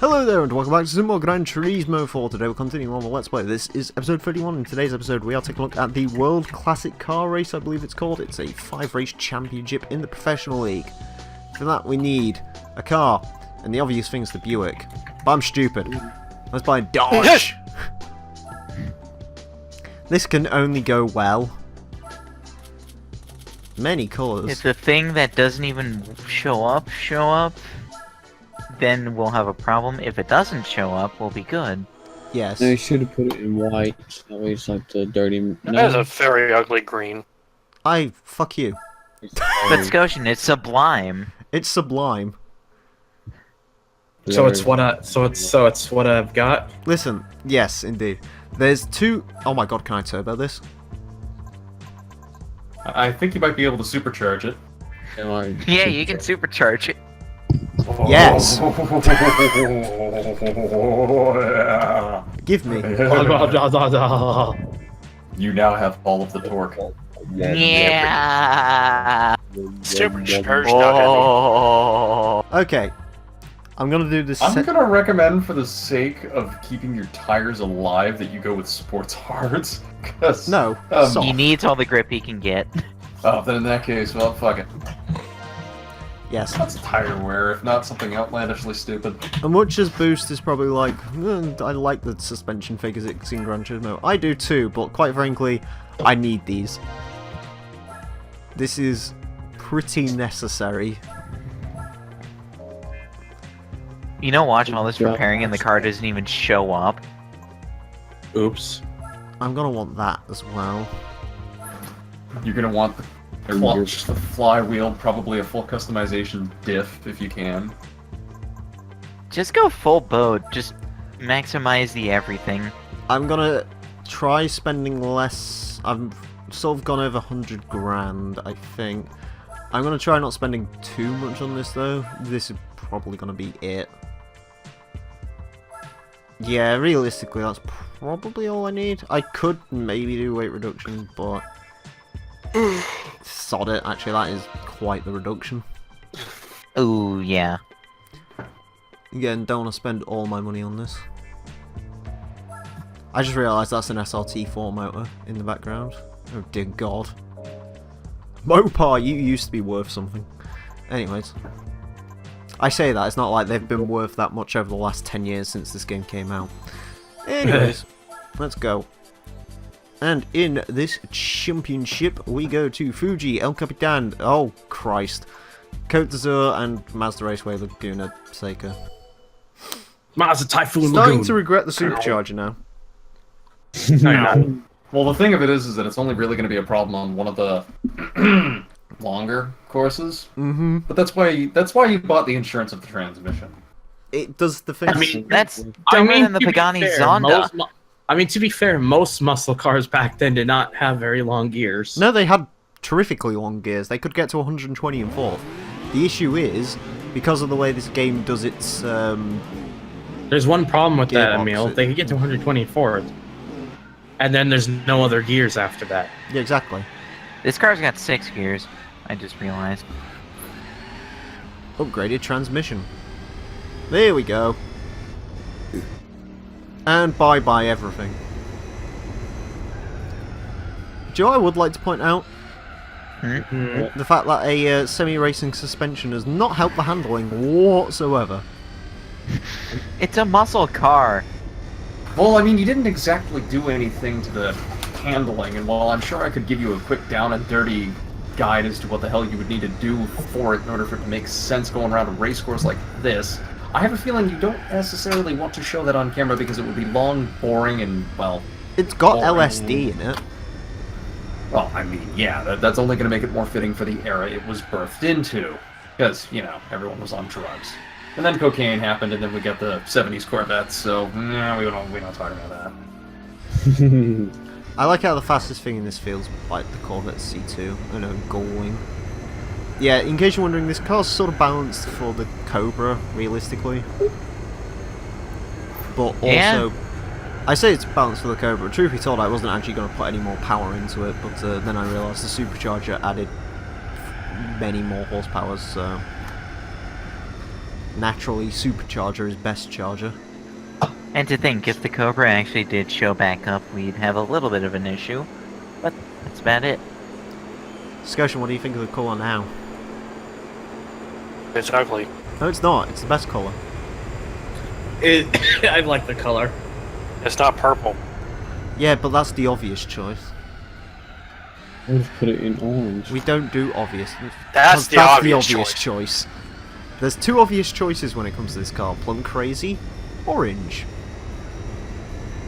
Hello there and welcome back to some more Gran Turismo. For today we're continuing on the Let's Play. This is episode 31. In today's episode we are taking a look at the World Classic Car Race, I believe it's called. It's a 5-race championship in the professional league. For that we need a car, and the obvious thing is the Buick. But I'm stupid. Let's buy a Dodge! This can only go well. Many colours. If the thing that doesn't even show up, then we'll have a problem. If it doesn't show up, we'll be good. Yes. They should have put it in white. That way it's like the dirty. That is a very ugly green. Fuck you. But Scotian, it's sublime. It's sublime. So it's what I've got. Listen, yes, indeed. There's two. Oh my god, can I turbo this? I think you might be able to supercharge it. Yeah, you can supercharge it. Yes. Give me. You now have all of the torque. Yeah. Supercharged. Oh. Okay. I'm gonna do this. I'm gonna recommend, for the sake of keeping your tires alive, that you go with sports hards. Cause, No. He needs all the grip he can get. Oh, then in that case, well, fuck it. Yes. That's tire wear, if not something outlandishly stupid. As much as Boost is probably like, I like the suspension figures it's in Gran Turismo. I do too, but quite frankly, I need these. This is pretty necessary. You know, watching all this repairing and the car doesn't even show up. Oops. I'm gonna want that as well. You're gonna want the clutch, the flywheel, probably a full customization diff if you can. Just go full boat. Just maximize the everything. I'm gonna try spending less. I've sort of gone over 100 grand, I think. I'm gonna try not spending too much on this though. This is probably gonna be it. Yeah, realistically, that's probably all I need. I could maybe do weight reduction, but sod it. Actually, that is quite the reduction. Ooh, yeah. Again, don't want to spend all my money on this. I just realised that's an SRT4 motor in the background. Oh dear God. Mopar, you used to be worth something. Anyways. I say that, it's not like they've been worth that much over the last 10 years since this game came out. Anyways, let's go. And in this championship, we go to Fuji, El Capitan, oh Christ, Côte d'Azur, and Mazda Raceway Laguna Seca. Mazda Typhoon Starting Lagoon. to regret the supercharger now. No. Well, the thing of it is that it's only really going to be a problem on one of the longer courses. Mm-hmm. But that's why you bought the insurance of the transmission. It does the thing. I mean, That's dumber than the to be Pagani fair, Zonda. to be fair, most muscle cars back then did not have very long gears. No, they had terrifically long gears. They could get to 120 in fourth. The issue is, because of the way this game does its There's one problem with that, Gearbox, Emile. They could get to 124th. And then there's no other gears after that. yeah, exactly. This car's got 6 gears. I just realized. Upgraded transmission. There we go. And bye-bye everything. Do you know what I would like to point out? The fact that a semi-racing suspension has not helped the handling whatsoever. It's a muscle car. Well, I mean, you didn't exactly do anything to the handling, and while I'm sure I could give you a quick down and dirty guide as to what the hell you would need to do for it in order for it to make sense going around a race course like this, I have a feeling you don't necessarily want to show that on camera because it would be long, boring, and, well... It's got boring. LSD in it. Well, I mean, yeah, that's only going to make it more fitting for the era it was birthed into. Because, you know, everyone was on drugs. And then cocaine happened, and then we got the 70s Corvettes, so, nah, we don't talk about that. I like how the fastest thing in this field's like the Corvette C2 and a Gullwing. Yeah, in case you're wondering, this car's sort of balanced for the Cobra, realistically. But also, Yeah. I say it's balanced for the Cobra. Truth be told, I wasn't actually going to put any more power into it, but then I realised the supercharger added many more horsepower, so... naturally supercharger his best charger. And to think, if the Cobra actually did show back up, we'd have a little bit of an issue. But that's about it. Scotian, what do you think of the colour now? It's ugly. No, it's not. It's the best colour. I like the color. It's not purple. Yeah, but that's the obvious choice. We'll just put it in orange. We don't do obvious. That's the obvious choice. There's two obvious choices when it comes to this car. Plum Crazy, orange.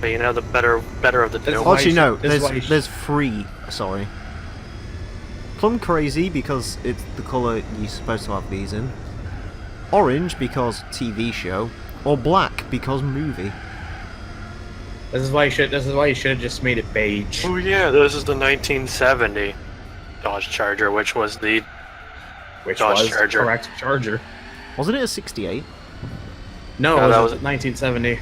But you know the better of the two. why Actually, you no. should- this is why you There's three. Sorry. Plum Crazy because it's the colour you're supposed to have these in. Orange because TV show, or black because movie. This is why you should have just made it beige. Oh yeah, this is the 1970 Dodge Charger, which was the Which Dodge was Charger. correct Charger. Wasn't it a 68? No, No, it that was was- 1970.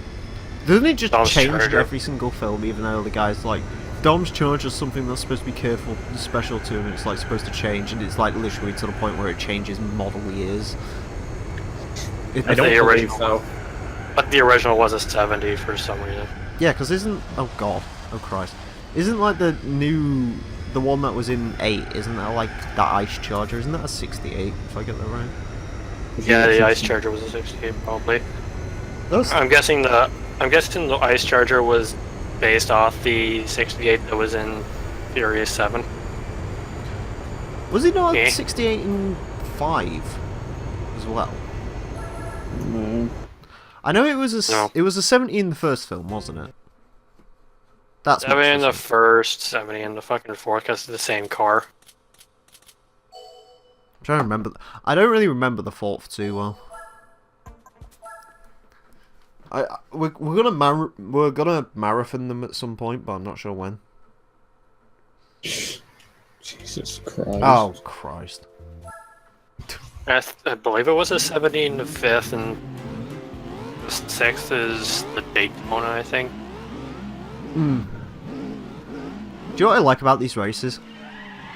Doesn't it just Dodge change Charger. every single film, even though the guy's like, Dom's Charger is something that's supposed to be careful, special to him, and it's like supposed to change, and it's like literally to the point where it changes model years. I don't the believe original so. But the original was a 70 for some reason. Yeah, because isn't... Oh god. Oh Christ. Isn't like the one that was in 8, isn't that like that Ice Charger? Isn't that a 68, if I get that right? Yeah, the Ice Charger was a 68 probably. That's... I'm guessing the Ice Charger was based off the 68 that was in Furious 7. Was it not Eh. 68 in 5 as well? No. I know it was No. it was a 70 in the first film, wasn't it? That's 70 in the much first, 70 in the fucking fourth, because it's the same car. I'm trying to remember. I don't really remember the fourth too well. We're gonna marathon them at some point, but I'm not sure when. Jesus Christ. Oh Christ! I believe it was a 70 in the fifth, and the sixth is the Daytona, I think. Hmm. Do you know what I like about these races?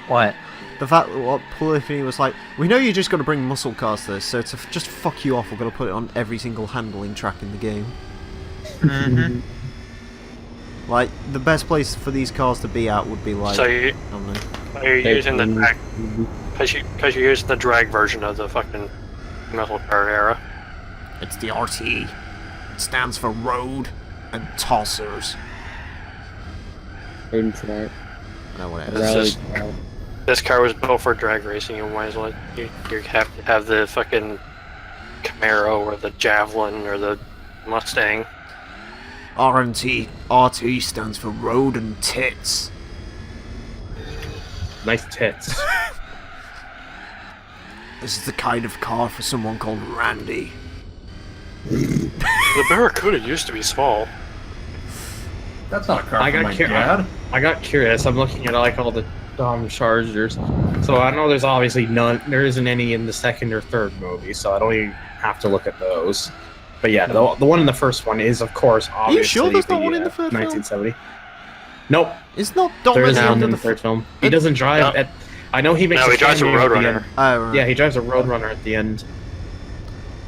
What? The fact that what Polyphony was like, we know you're just going to bring muscle cars to this, so to just fuck you off, we're going to put it on every single handling track in the game. Mm-hmm. Like, the best place for these cars to be at would be like, So I don't know. you're using the drag, Mhm. because you're using the drag version of the fucking muscle car era. It's the RT. It stands for Road and Tossers. Road and track. I know what it This is. Rally is- car. This car was built for drag racing. You might as well you have to have the fucking Camaro or the Javelin or the Mustang. RT stands for Road and Tits. Nice tits. This is the kind of car for someone called Randy. The Barracuda used to be small. That's not a car I for got my cur- dad. I got curious. I'm looking at like all the Dom Chargers. So I know there's obviously none. There isn't any in the second or third movie, so I don't even have to look at those. But yeah, the one in the first one is, of course, obviously you sure there's not one in the third film? 1970. Nope, It's not Dom there at is the none end in of the the third film. He doesn't drive No. at. I know he makes. No, he drives a cameo at the Roadrunner. end. Oh, right. Yeah, he drives a Roadrunner at the end.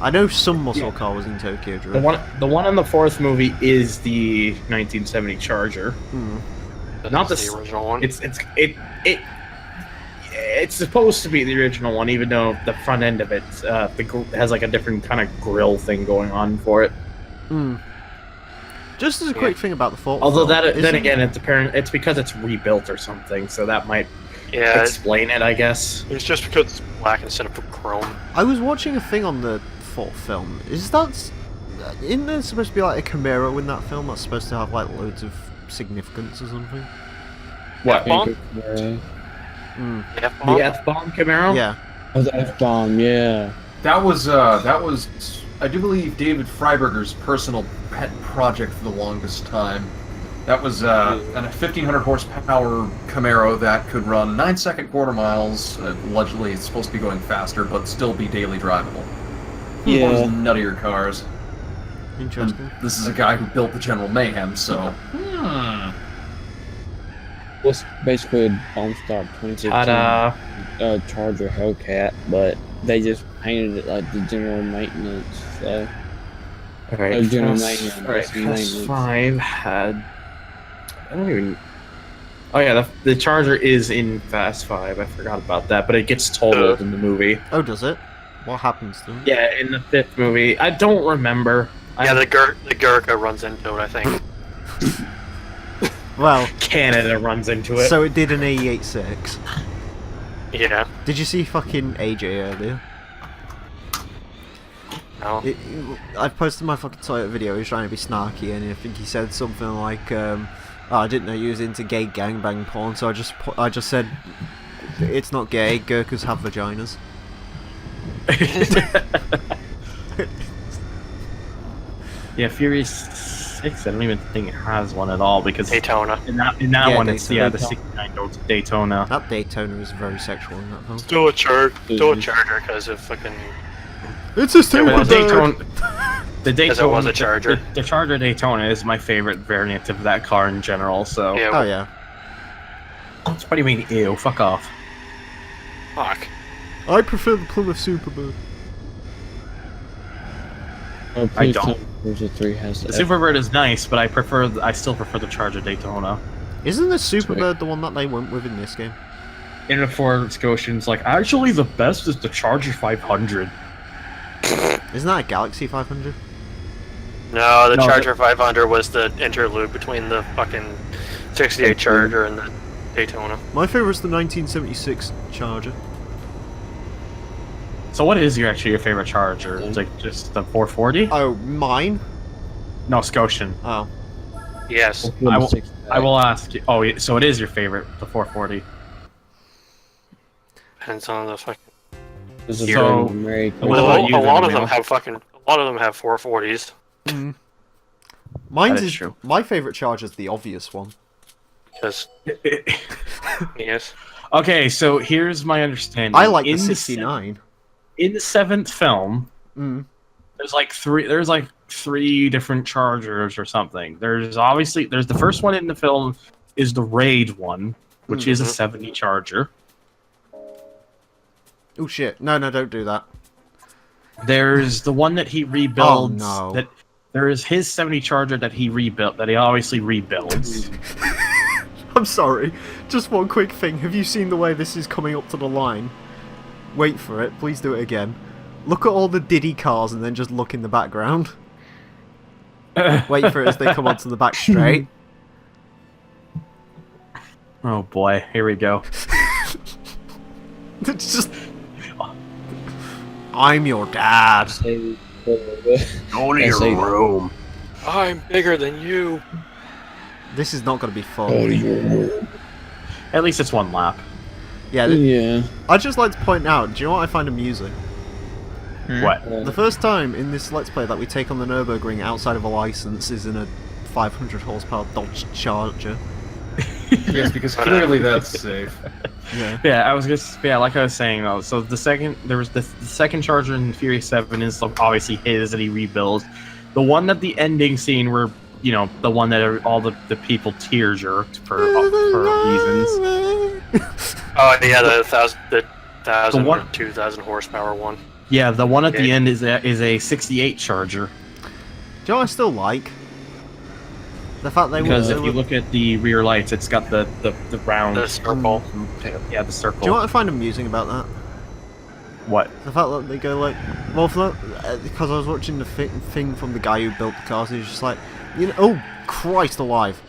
I know some muscle car was in Tokyo Drift. The one in the fourth movie is the 1970 Charger. That's Not the the s- original one. It's supposed to be the original one, even though the front end of it has like a different kind of grill thing going on for it. Just as a quick thing about the fourth Although film, then isn't- again, it's because it's rebuilt or something, so that might Yeah, explain it, I guess. it's just because it's black instead of chrome. I was watching a thing on the fourth film. Isn't there supposed to be like a Camaro in that film that's supposed to have like loads of significance or something? What? F-bomb? Camaro. The The F-bomb? F-bomb Camaro? Yeah. Oh, the F-bomb, yeah. That was, I do believe David Freiberger's personal pet project for the longest time. That was a 1,500 horsepower Camaro that could run 9-second quarter miles. Allegedly, it's supposed to be going faster, but still be daily drivable. One of Yeah. those nuttier cars. And Interesting. this is a guy who built the General Mayhem, so. Was basically a bomb stop 2015 Ta-da! Charger Hellcat, but they just painted it like the general maintenance. So Alright, general Fast, maintenance. alright, Fast Fast maintenance. 5 had... I don't even... Oh yeah, the Charger is in Fast 5, I forgot about that, but it gets totaled in the movie. Oh, does it? What happens to him? Yeah, in the 5th movie. I don't remember. Yeah, the Gurkha runs into it, I think. Well, Canada runs into it. so it did an AE86. Yeah. Did you see fucking AJ earlier? No. I posted my fucking Toilet video. He was trying to be snarky, and I think he said something like, "Oh, I didn't know you was into gay gangbang porn." So I just said, "It's not gay. Gurkhas have vaginas." Yeah, Furious 6, I don't even think it has one at all, because Daytona. in that Yeah, one it's Daytona. the 69 Daytona. That Daytona is very sexual in that film. Still a Charger because of fucking. It's a It was The Daytona, Because it was a Charger. The Charger Daytona is my favorite variant of that car in general. So, Yeah. Oh yeah. what do you mean, ew? Fuck off. Fuck. I prefer the Plymouth Superbird. Oh, I please don't. tell me Forza 3 has The the Superbird is nice, but I still prefer the Charger Daytona. Isn't the Superbird the one that they went with in this game? In the Ford Scotian's like, actually the best is the Charger 500. Isn't that a Galaxy 500? No, the No, Charger 500 was the interlude between the fucking 68 Charger and the Daytona. My favourite's the 1976 Charger. So what is your favorite Charger? It's like just the 440? Oh, mine? No, Scotian. Oh. Yes. I will ask you. Oh, so it is your favorite, the 440. Depends on the fucking. This is So, American. what about you a lot then, of them Emile? have fucking. A lot of them have 440s. Mm. Mine's That is is true. my favourite Charger's the obvious one. Because yes. Okay, so here's my understanding. I like the In 69. In the 7th film, Mm. there's like three different Chargers or something. There's the first one in the film is the Raid one, which is a 70 Charger. Oh shit. No, don't do that. There's the one that he rebuilds. Oh, no. That there is his 70 Charger that he rebuilt, that he obviously rebuilds. I'm sorry. Just one quick thing. Have you seen the way this is coming up to the line? Wait for it. Please do it again. Look at all the Diddy cars and then just look in the background. Wait for it as they come onto the back straight. Oh boy, here we go. It's just... I'm your dad. Go to your room. I'm bigger than you. This is not going to be fun. At least it's one lap. Yeah, Yeah. I'd just like to point out, do you know what I find amusing? What? The first time in this Let's Play that we take on the Nurburgring outside of a license is in a 500 horsepower Dodge Charger. Yes, because clearly that's safe. Yeah. Yeah, like I was saying though. So the second Charger in Fury 7 is obviously his that he rebuilds. The one at the ending scene where the one that all the people tear jerked for reasons. Oh yeah, the 1,000 one- or 2,000 horsepower one. Yeah, the one at the end is a 68 Charger. Do you know what I still like? The fact they Because were... if you look at the rear lights, it's got the round. The circle. Yeah, the circle. Do you know what I find amusing about that? What? The fact that they go like... Well, because I was watching the thing from the guy who built the cars, he was just like... oh, Christ alive.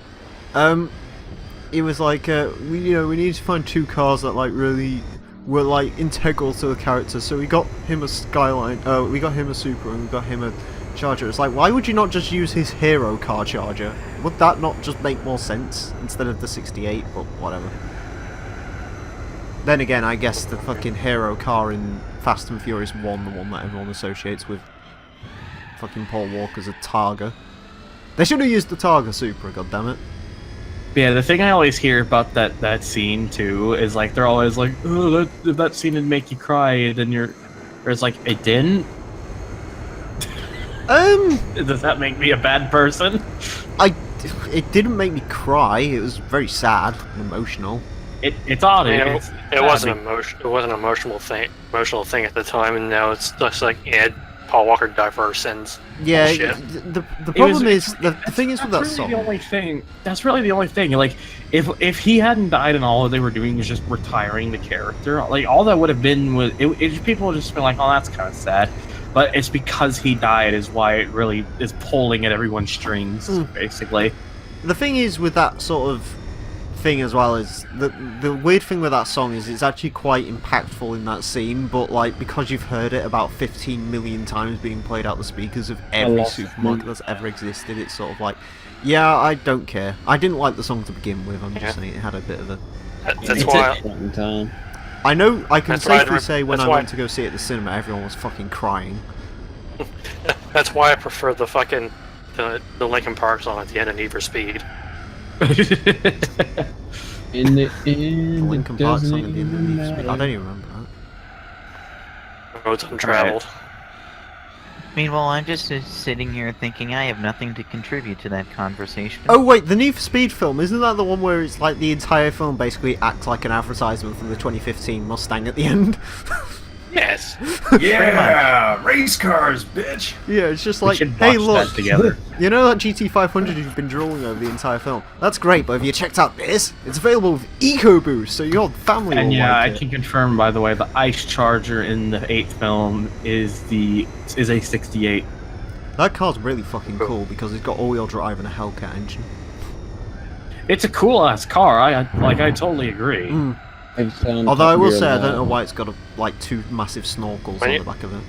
He was like, we need to find two cars that like really were like integral to the character. So we got him a Skyline, we got him a Supra, and we got him a Charger. It's like, why would you not just use his hero car Charger? Would that not just make more sense instead of the 68? But whatever. Then again, I guess the fucking hero car in Fast and Furious 1, the one that everyone associates with fucking Paul Walker's a Targa. They should have used the Targa Supra, goddammit. Yeah, the thing I always hear about that scene too is like they're always like, oh, that scene didn't make you cry, and then it's like, it didn't. Does that make me a bad person? It didn't make me cry. It was very sad and emotional. It's odd. I mean, It's it wasn't emotion. It wasn't an emotional thing at the time, and now it's just like, yeah, Paul Walker died for our sins. Yeah, Bullshit. the problem is the thing is with that That's really song. the only thing. That's really the only thing. Like, if he hadn't died and all they were doing was just retiring the character, like all that would have been was people would just been like, oh, that's kind of sad. But it's because he died is why it really is pulling at everyone's strings, basically. The thing is with that sort of thing as well is the weird thing with that song is it's actually quite impactful in that scene, but like because you've heard it about 15 million times being played out the speakers of every supermarket that's ever existed, it's sort of like, yeah, I don't care. I didn't like the song to begin with. I'm just saying it had a bit of a. That's why. I know I can That's why safely say when I that's why- went to go see it at the cinema, everyone was fucking crying. That's why I prefer the fucking the Linkin Park song at the end of Need for Speed. In the The end, Linkin it Park doesn't song at the end of even the Speed. I matter. don't even remember that. Roads Untraveled. Meanwhile, I'm just sitting here thinking I have nothing to contribute to that conversation. Oh wait, the Need for Speed film, isn't that the one where it's like the entire film basically acts like an advertisement for the 2015 Mustang at the end? Yes. Yeah, race cars, bitch. Yeah, it's just We like, should hey watch look, that together. you know that GT500 you've been drooling over the entire film? That's great, but have you checked out this? It's available with EcoBoost, so your family And will yeah, I like it. can confirm, by the way, the Ice Charger in the 8th film is a 68. That car's really fucking cool because it's got all-wheel drive and a Hellcat engine. It's a cool ass car. I totally agree. Mm. I've found Although I will Top say I Gear don't know Live. why it's got like two massive snorkels on the back of it.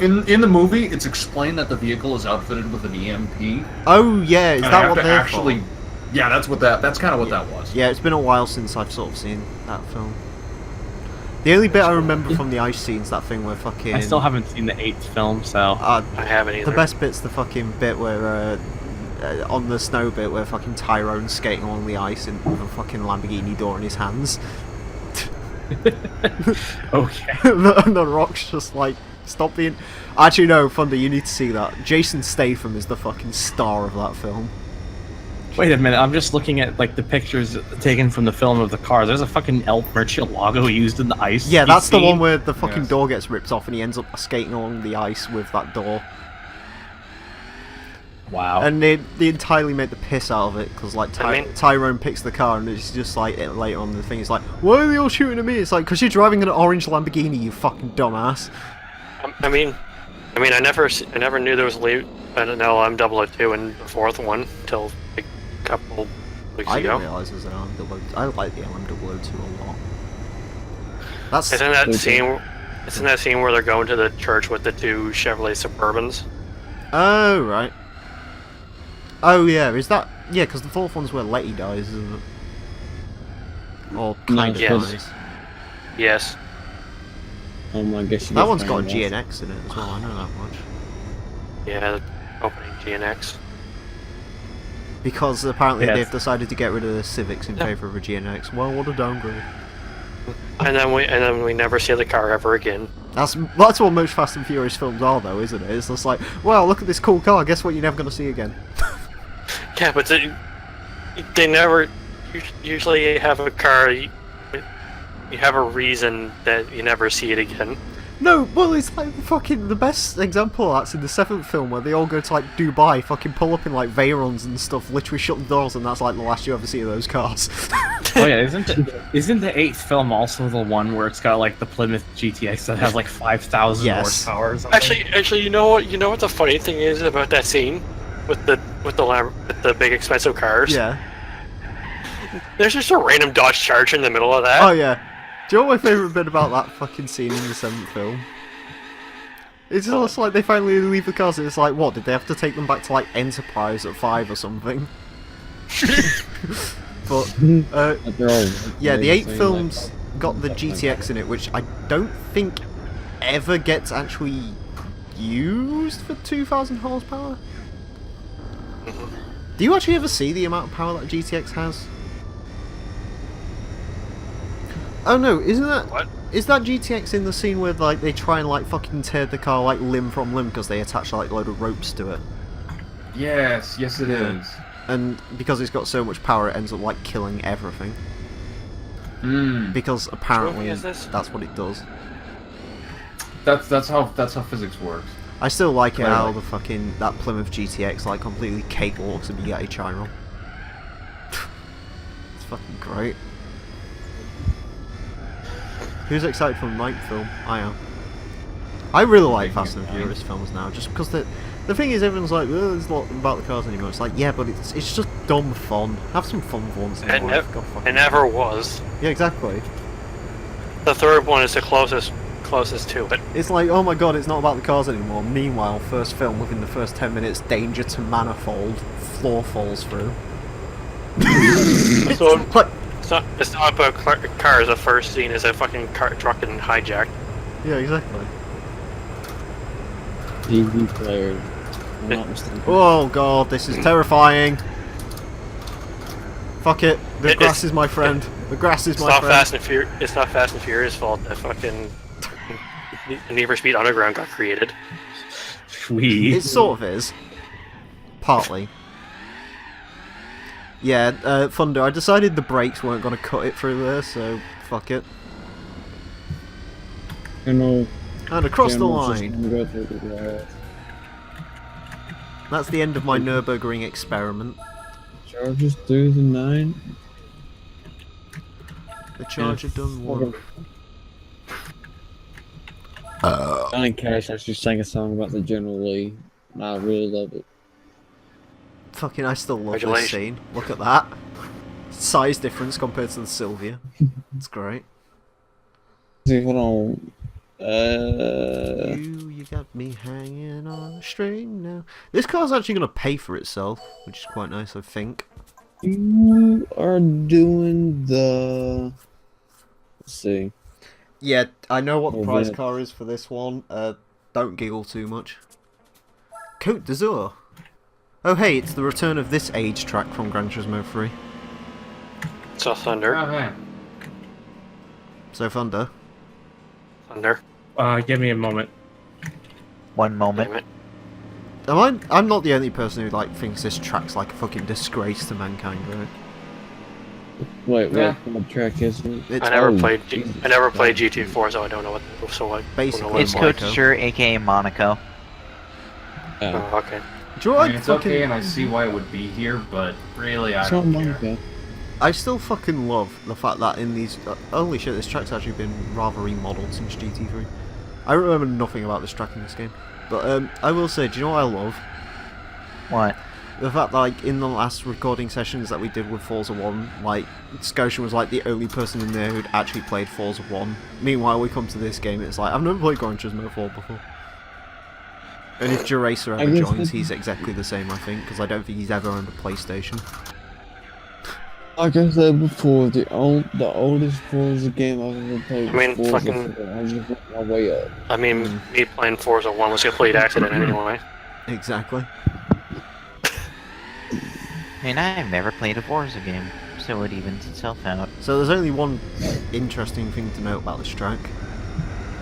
In the movie, it's explained that the vehicle is outfitted with an EMP. Oh yeah, is and I that have what to they're actually? for? Yeah, that's kind of what that was. Yeah, it's been a while since I've sort of seen that film. The only bit I remember from the ice scene's that thing where fucking. I still haven't seen the 8th film, so I haven't either. The best bit's the fucking bit where on the snow bit where fucking Tyrone's skating along the ice with a fucking Lamborghini door in his hands. okay. And the Rock's just like, stop being. Actually, no, Thunder, you need to see that. Jason Statham is the fucking star of that film. Wait a minute, I'm just looking at like the pictures taken from the film of the car. There's a fucking El Murcielago used in the ice. Yeah, that's the scene. one where the fucking Yes. door gets ripped off and he ends up skating along the ice with that door. Wow. And they entirely make the piss out of it because like I mean- Tyrone picks the car and it's just like later on the thing is like, why are they all shooting at me? It's like, because you're driving an orange Lamborghini, you fucking dumbass. I mean, I never knew there was an LM002 in the 4th one until like, a couple weeks I ago. didn't realise there's an LM002. I like the LM002 a lot. That's It's in that Okay. scene. It's in that scene where they're going to the church with the 2 Chevrolet Suburbans. oh right. Oh yeah, is that because the 4th one's where Letty dies, isn't it? Or kind of Yes. dies. Yes. I guess you That get one's got a found out. GNX in it as well. I know that much. Yeah. The opening GNX. Because apparently Yes. they've decided to get rid of the Civics in favour of a GNX. Well, what a downgrade. And then we never see the car ever again. That's what most Fast and Furious films are, though, isn't it? It's just like, well, look at this cool car. Guess what? You're never going to see again. Yeah, but they never usually have a car. You have a reason that you never see it again. No, well, it's like fucking the best example of that's in the 7th film where they all go to like Dubai, fucking pull up in like Veyrons and stuff, literally shut the doors, and that's like the last you ever see of those cars. Oh yeah, isn't the 8th film also the one where it's got like the Plymouth GTX that has like 5,000 Yes. horsepower or something? Actually, you know what the funny thing is about that scene with the big expensive cars? Yeah. There's just a random Dodge Charger in the middle of that. Oh yeah. Do you know what my favourite bit about that fucking scene in the 7th film? It's just like they finally leave the cars and it's like, what, did they have to take them back to like Enterprise at 5 or something? But, They're all yeah, the really 8th saying, film's like, got the GTX in it, which I don't think ever gets actually used for 2,000 horsepower. Do you actually ever see the amount of power that GTX has? Oh no, isn't that... What? Is that GTX in the scene where like they try and like fucking tear the car like limb from limb because they attach like a load of ropes to it? Yes, it is. and because it's got so much power, it ends up like killing everything. Because apparently What movie is this? that's what it does. That's how physics works. I still like it how Clearly. the fucking that Plymouth GTX like completely cakewalks a Bugatti Chiron. It's fucking great. Who's excited for the ninth film? I am. I really like Fast and Furious films now, just because the thing is everyone's like, oh, it's not about the cars anymore. It's like, yeah, but it's just dumb fun. Have some fun for once in It, your life. God fucking it never was. Yeah, exactly. The third one is the closest to it. It's like, oh my god, it's not about the cars anymore. Meanwhile, first film, within the first 10 minutes, danger to manifold, floor falls through. So Like, it's not about cars. The first scene is a fucking truck getting hijacked. yeah, exactly. TV players. I'm not mistaken. Oh god, this is terrifying. Fuck it, the grass It's- is my friend. The grass is It's my not friend. Fast and Furious. It's not Fast and Furious' fault that fucking Need for Speed Underground got created. Sweet. It sort of is. Partly. Yeah, Thunder, I decided the brakes weren't going to cut it through there, so fuck it. You know, And across the Cameron's just line. gonna go through the grass. That's the end of my Nurburgring experiment. Charges through the 9. The Charger done one. Johnny Cash actually sang a song about the General Lee, and I really love it. Fucking, I still love this Congratulations. scene. Look at that. Size difference compared to the Sylvia. It's great. See, hold on. You got me hanging on a string now. This car's actually going to pay for itself, which is quite nice, I think. You are doing the. Let's see. Yeah, I know what the Oh, price man. car is for this one. Don't giggle too much. Côte d'Azur. Oh hey, it's the return of this age track from Gran Turismo 3. So Thunder. Okay. So Thunder. Thunder. Give me a moment. One Damn moment. it. I'm not the only person who like thinks this track's like a fucking disgrace to mankind, right? Wait, Yeah. what track is it? It's I never Oh, played. Jesus. I never played GT4, so I don't know what. So I Basically, don't know It's what Coach Monaco. Sure, aka Monaco. Yeah. Oh, okay. Do you know I what mean, I it's fucking... okay, and I see why it would be here, but really, I It's not don't care. Monaco. I still fucking love the fact that in these... holy shit, this track's actually been rather remodeled since GT3. I remember nothing about this track in this game. But I will say, do you know what I love? What? The fact that, like, in the last recording sessions that we did with Forza 1, like, Scotian was, like, the only person in there who'd actually played Forza 1. Meanwhile, we come to this game, it's like, I've never played Gran Turismo 4 before. And if Juracer I ever guess joins, that- he's exactly the same, I think, because I don't think he's ever owned a PlayStation. Like I said before, the oldest Forza game I've ever played I mean, was Forza fucking- 4. I just worked my way up. I mean, me playing Forza 1 was a complete accident anyway. Exactly. I mean, I've never played a Forza game, so it evens itself out. So there's only one interesting thing to note about this track,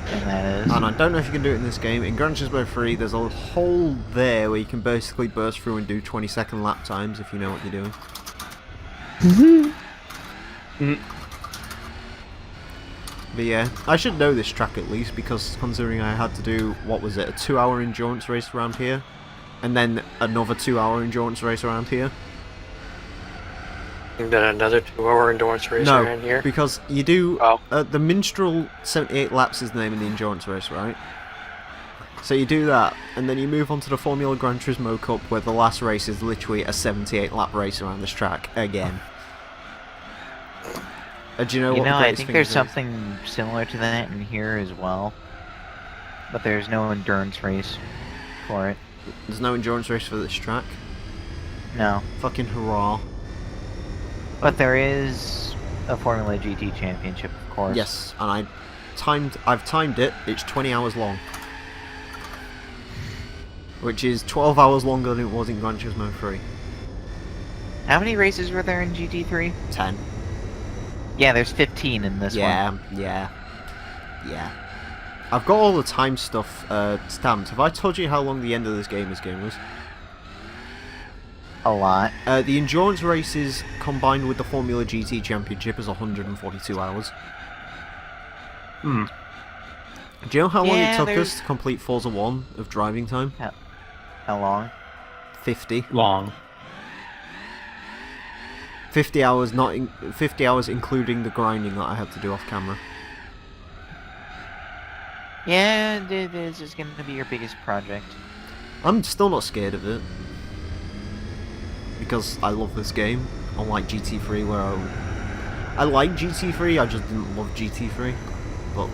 And that is... and I don't know if you can do it in this game. In Gran Turismo 3, there's a hole there where you can basically burst through and do 20-second lap times if you know what you're doing. But yeah, I should know this track at least, because considering I had to do, what was it, a 2-hour endurance race around here, and then another 2-hour endurance race around here. And then another 2-hour endurance race No, around here. because you do, Oh. the Minstrel 78 laps is the name of the endurance race, right? So you do that, and then you move on to the Formula Gran Turismo Cup, where the last race is literally a 78 lap race around this track, again. Do you know You what know, the I greatest think thing there's is? something similar to that in here as well. But there's no endurance race for it. There's no endurance race for this track. No. Fucking hurrah. But there is a Formula GT Championship, of course. Yes, and I've timed it, it's 20 hours long. Which is 12 hours longer than it was in Gran Turismo 3. How many races were there in GT3? 10. Yeah, there's 15 in this one. Yeah. I've got all the time stuff stamped. Have I told you how long the end of this game is, gamers? A lot. The endurance races combined with the Formula GT Championship is 142 hours. Hmm. Do you know how long it Yeah, took there's- us to complete Forza 1 of driving time? How long? 50. Long. 50 hours, 50 hours including the grinding that I had to do off camera. Yeah, this is going to be your biggest project. I'm still not scared of it. Because I love this game. Unlike GT3 where I like GT3, I just didn't love GT3. But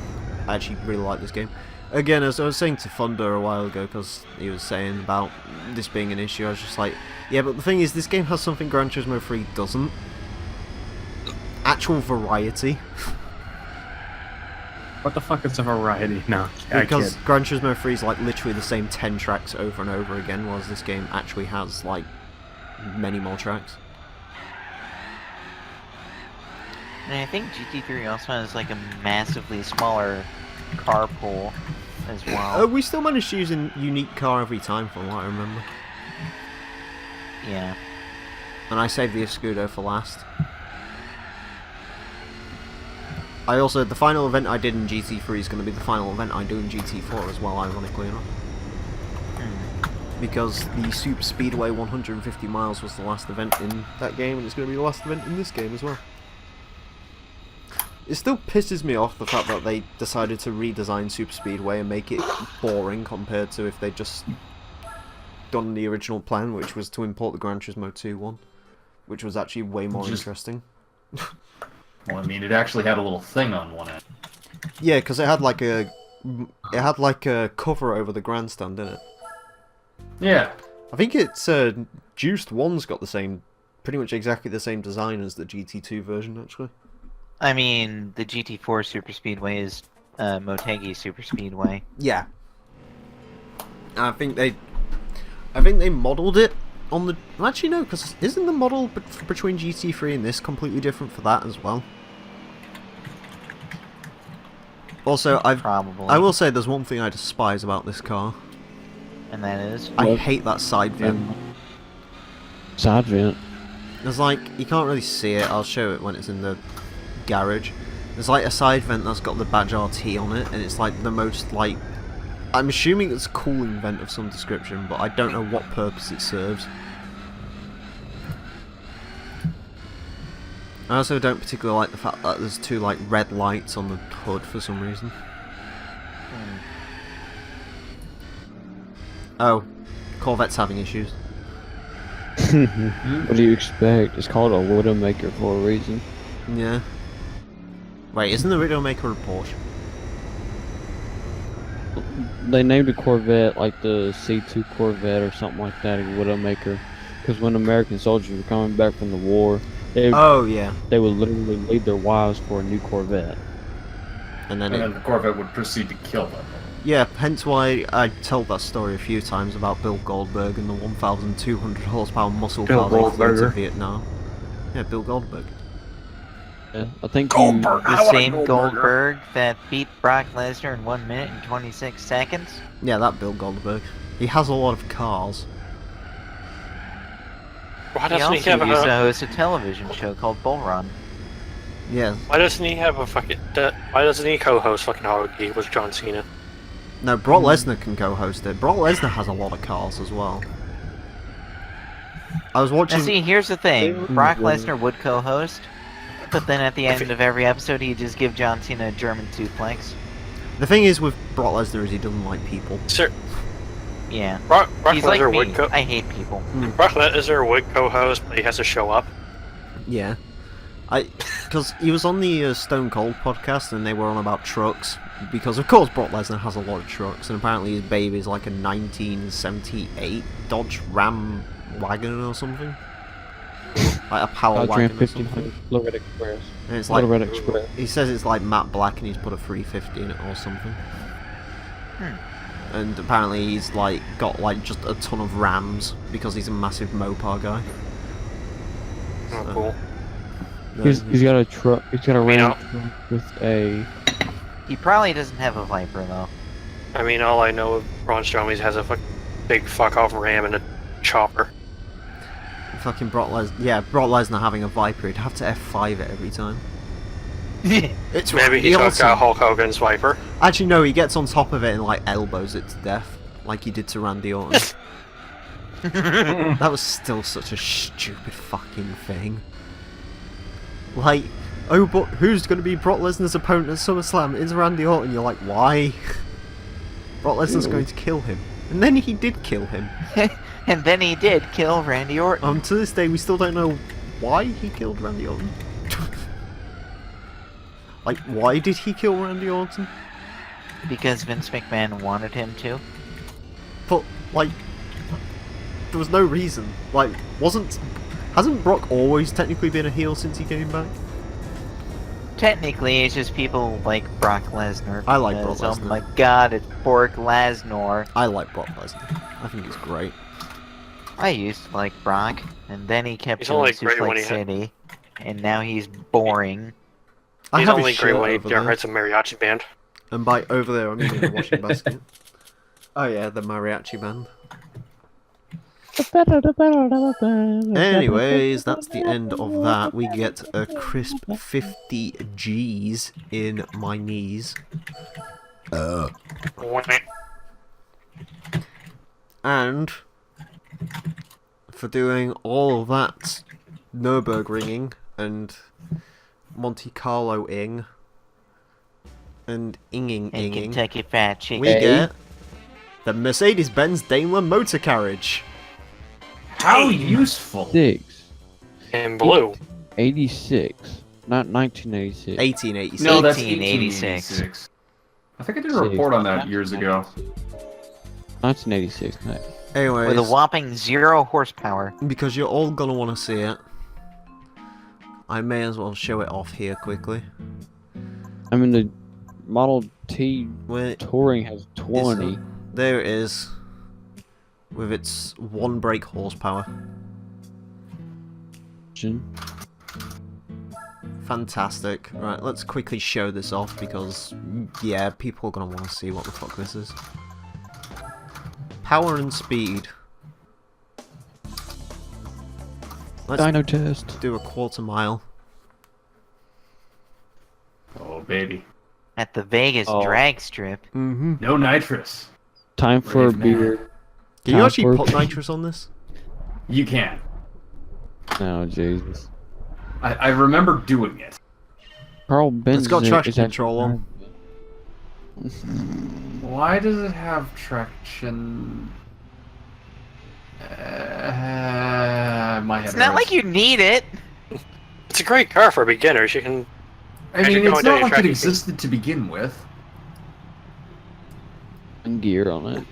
I actually really like this game. Again, as I was saying to Thunder a while ago, because he was saying about this being an issue, I was just like, yeah, but the thing is, this game has something Gran Turismo 3 doesn't. Actual variety. What the fuck is a variety? No. Because Gran Turismo 3 is like literally the same 10 tracks over and over again, whereas this game actually has like many more tracks. And I think GT3 also has like a massively smaller car pool as well. We still managed to use a unique car every time, from what I remember. Yeah. And I saved the Escudo for last. I also, the final event I did in GT3 is going to be the final event I do in GT4 as well, ironically enough. Because the Super Speedway 150 miles was the last event in that game, and it's going to be the last event in this game as well. It still pisses me off the fact that they decided to redesign Super Speedway and make it boring compared to if they'd just done the original plan, which was to import the Gran Turismo 2 one, which was actually way more interesting. Well, I mean, it actually had a little thing on one end. Yeah, because it had like a cover over the grandstand, didn't it? Yeah. I think it's Juiced 1's got the same, pretty much exactly the same design as the GT2 version, actually. I mean, the GT4 Super Speedway is Motegi Super Speedway. Yeah. I think they modelled it on the... Actually, no, because isn't the model between GT3 and this completely different for that as well? Also, Probably. I will say there's one thing I despise about this car. And that is? I What? hate that side vent. Side vent. There's like, you can't really see it, I'll show it when it's in the garage. There's like a side vent that's got the badge RT on it, and it's like the most like... I'm assuming it's a cooling vent of some description, but I don't know what purpose it serves. I also don't particularly like the fact that there's two like red lights on the hood for some reason. Oh, Corvette's having issues. What do you expect? It's called a Widowmaker for a reason. Yeah. Wait, isn't the Widowmaker a Porsche? They named a Corvette like the C2 Corvette or something like that, a Widowmaker, because when American soldiers were coming back from the war, they Oh yeah. would literally leave their wives for a new Corvette. And then And then the Corvette would proceed to kill them. yeah, hence why I told that story a few times about Bill Goldberg and the 1,200 horsepower muscle Bill car they flew to Goldberger. Vietnam. Yeah, Bill Goldberg. Yeah, I think Goldberg! I The want a same Goldberger. Goldberg that beat Brock Lesnar in 1 minute and 26 seconds? Yeah, that Bill Goldberg. He has a lot of cars. Why He doesn't he also have used to a? host a television show called Bull Run. Yeah. Why doesn't he have a fucking? Why doesn't he co-host fucking Hockey with John Cena? No, Brock Lesnar can co-host it. Brock Lesnar has a lot of cars as well. I was watching... Now see, here's the thing. Brock Yeah. Lesnar would co-host, but then at the end of every episode he'd just give John Cena a German suplex. The thing is with Brock Lesnar is he doesn't like people. Sir, Yeah. Brock He's like Lesnar me. would I hate people. Brock Lesnar would co-host, but he has to show up. Yeah. Because he was on the Stone Cold podcast and they were on about trucks. Because of course Brock Lesnar has a lot of trucks, and apparently his baby is like a 1978 Dodge Ram wagon or something. Like a power Dodge Ram wagon or something. 1500 Loretta Express. And it's like, Loretta Express. he says it's like matte black and he's put a 350 in it or something. And apparently he's like got like just a ton of Rams because he's a massive Mopar guy. Oh, So, cool. no, He's got a truck. He's got a You Ram know- truck with a. He probably doesn't have a Viper though. I mean, all I know of Braun Strowman has a big fuck off ram and a chopper. fucking Brock Lesnar. Yeah, Brock Lesnar having a Viper, he'd have to F5 it every time. It's Maybe he took Hulk Hogan's Viper. Actually, no, he gets on top of it and like elbows it to death, like he did to Randy Orton. That was still such a stupid fucking thing. Like, oh, but who's going to be Brock Lesnar's opponent at SummerSlam? It's Randy Orton. You're like, why? Brock Lesnar's going to kill him. And then he did kill him. And then he did kill Randy Orton. To this day, we still don't know why he killed Randy Orton. Like, why did he kill Randy Orton? Because Vince McMahon wanted him to. But, like, there was no reason. Like, hasn't Brock always technically been a heel since he came back? Technically, it's just people like Brock Lesnar. I like Brock because, Lesnar. Oh my god, it's Brock Lesnar. I like Brock Lesnar. I think he's great. I used to like Brock, and then he kept He's doing only great when Suplex he City, and now he's boring. I He's have only his great shirt when he over there. writes a mariachi band. And by over there, I mean in the washing basket. Oh yeah, the mariachi band. Anyways, that's the end of that. We get a crisp 50 G's in my knees. And for doing all of that Nurburgringing and Monte Carlo-ing and And inging, Kentucky Fried Chicken. we get the Mercedes-Benz Daimler motor carriage. How useful! 6. In blue. 86. Not 1986. 1886. No, that's 1886. 1886. I think I did a report on that years ago. 1986. No. Anyways, With a whopping 0 horsepower. because you're all gonna want to see it, I may as well show it off here quickly. I mean, the Model T Where Touring has 20. there it is, with its 1 brake horsepower. Fantastic. Right, let's quickly show this off because, yeah, people are gonna want to see what the fuck this is. Power and speed. Let's Dyno test. do a quarter mile. Oh, baby. At the Vegas Oh. drag strip. Mm-hmm. No nitrous. Time for a Brave man. beer. Can you Time actually for- put nitrous on this? You can. Oh, Jesus. I remember doing it. Carl Benz got traction is actually control on. Why does it have traction? My head It's not hurts. like you need it. It's a great car for beginners. You can. I as mean, you're it's going down not your like track, it you can- existed to begin with. And gear on it.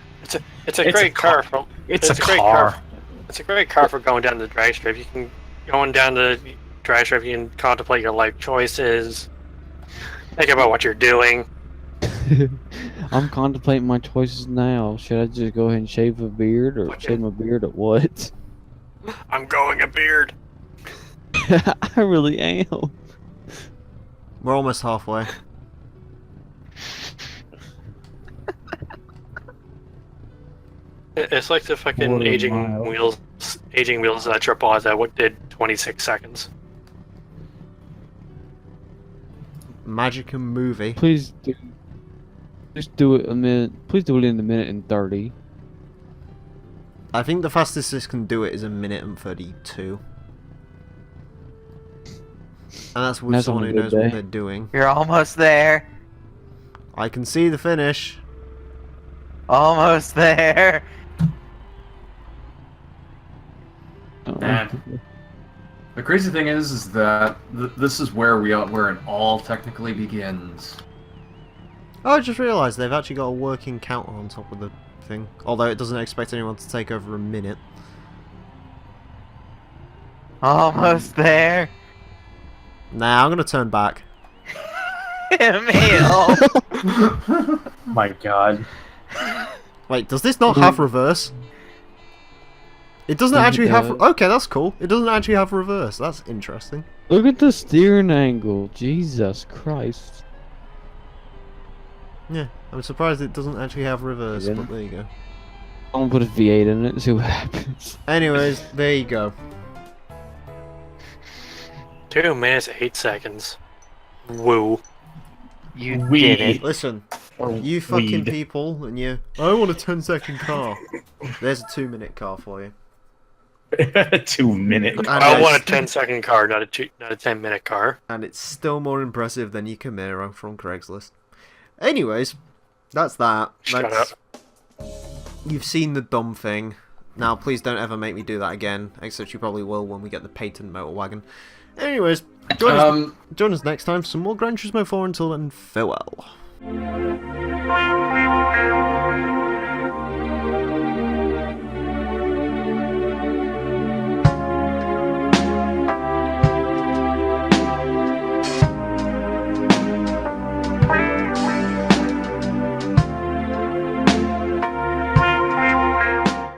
It's a great car for. It's a great car. It's a great car for going down the drag strip. You can going down the drag strip. You can contemplate your life choices. Think about what you're doing. I'm contemplating my choices now. Should I just go ahead and shave a beard or Okay. shave my beard or what? I'm growing a beard. I really am. We're almost halfway. It's like the fucking Quarter aging mile. wheels that Triple has that what did 26 seconds. Magic and movie. Please do. Just do it a minute. Please do it in a minute and 30. I think the fastest this can do it is a minute and 32. And that's with That's someone on who a knows good what day. they're doing. You're almost there. I can see the finish. Almost there. Oh. Man. The crazy thing is that this is where it all technically begins. Oh, I just realised they've actually got a working counter on top of the thing. Although it doesn't expect anyone to take over a minute. Almost there. Nah, I'm gonna turn back. Emile. My God. Wait, does this not have reverse? It doesn't It actually have... does. Okay, that's cool. It doesn't actually have reverse. That's interesting. Look at the steering angle. Jesus Christ. Yeah, I'm surprised it doesn't actually have reverse, Yeah. but there you go. I'm gonna put a V8 in it and see what happens. Anyways, there you go. 2 minutes 8 seconds. Woo. You We- did it. Listen, Or you fucking weed. people, and you. I want a 10-second car. There's a 2-minute car for you. 2 minute. And I it's- want a 10-second car, not a 10-minute car. And it's still more impressive than your Camaro from Craigslist. Anyways, that's that. Shut That's- up. You've seen the dumb thing. Now, please don't ever make me do that again. Except you probably will when we get the patent motor wagon. Anyways, join us next time for some more Gran Turismo 4. Until then, farewell.